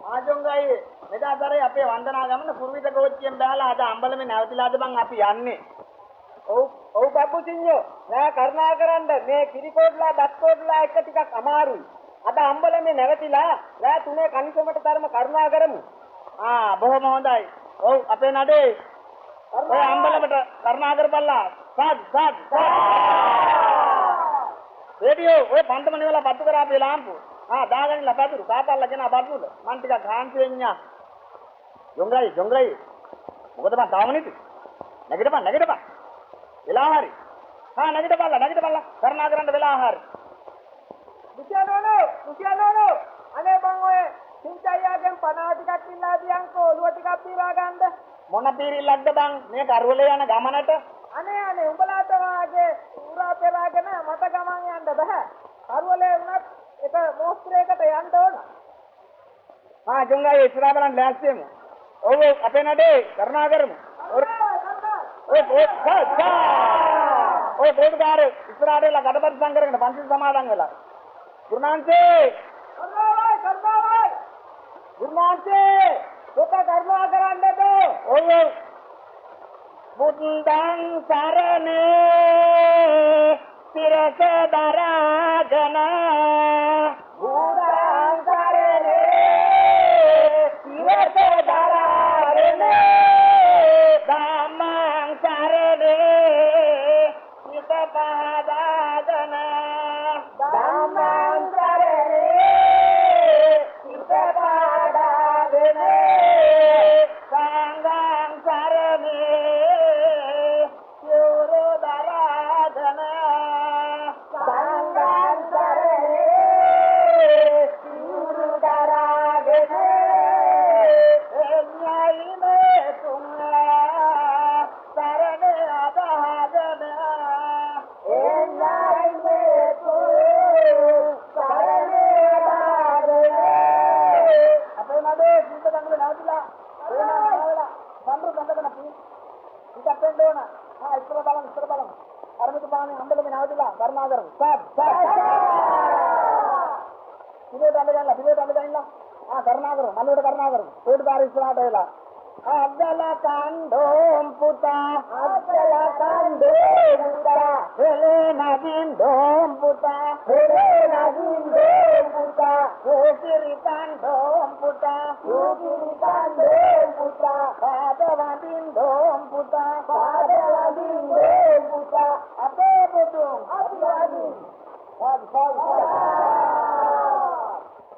ආජොංගයි මෙදාතරේ අපේ වන්දනා ගමන කුරුවිත කෝච්චියෙන් බහලා අද අම්බලමේ නැවතිලාද බං අපි යන්නේ. ඔව් බබ්බුසිඤ්ඤෝ නෑ කරුණාකරන්න මේ කිරිකෝඩ්ලා දත්කෝඩ්ලා එක ටිකක් අමාරුයි. අද අම්බලමේ නැවතිලා රෑ 3 කනිසමට තරම කරුණා කරමු. බොහොම හොඳයි. ඔව් අපේ නඩේ ඔය අම්බලමට කරුණා කරපල්ලා. සාද් රේඩියෝ ඔය පන්තම නිවලා පත්තු කරා අපේ ලාම්පුව. දාගන්න ලපතුරු කාපල්ලා කියන බඩුල මන් ටිකක් ගාන්ති වෙන්නා. ජොංගයි මොකද මන් තාමනිති නැගිටපන් වෙලා හරි නැගිටපල්ලා කරුණා කරන්න වෙලා හරි. මුෂියානෝනෝ අනේ බං ඔය සිංචයියාගෙන් 50 ටිකක් ඉල්ලා දියන්කෝ ඔලුව ටිකක් පීරා ගන්නද. මොන පීරිල්ලක්ද බං මේ කරවලේ යන ගමනට. අනේ උඹලාට වාගේ උරා පෙරාගෙන මට ගමන් යන්න බෑ. කරවලේ වුණත් එක මොස්ත්‍රයකට යන්න ඕන. ජොංගයි ඉස්සරහ බලන්න ලෑස්තියමු. ඔව් අපේ නඩේ කරුණා කරමු. ඔය පොඩ්කාර ඉස්සරහට එලා ගඩපති සංකරගෙන පන්සිල් සමාදන් වෙලා. ගුරුනාන්සේ ඔක කරුණා කරන්නද? ඔව් බුද්ධං සරණේ සිරස දරාගෙන බුද්ධං සරණේ සිරස දරාගෙන ධම්මං සරණේ සිත පහදාගෙන ධම්මං සරණේ සිත පහදාගෙන සංඝං සරණේ සිවුරු දරාගෙන සංඝං සරණේ සිවුරු දරාගෙන එන්නයි මේ තුන්ලා සරණ අදහගෙන එන්නයි මේ තුන් සරණ අදහගෙන අපේ නඩේ සිත දඟල නැවතිලා වෙනවා සම්බු බඳගෙන පිටත් වෙන්න ඕන. ඉස්සර බලමු. අරමුතු පානේ අම්බලමේ නැවතිලා කරුණා කරමු. සබ් පිළිවෙත අඳගන්නලා කරුණා කරමු. මල්ලුවට කරුණා කරමු. පොඩ්කාර ඉස්සරහට වෙලා අද්දල කණ්ඩෝම් පුතා හෙලේ නදින් ඩෝම් පුතා ඕකිරි කණ්ඩෝම් පුතා පාද වදින් ඩෝම් පුතා අපේ පුතුන්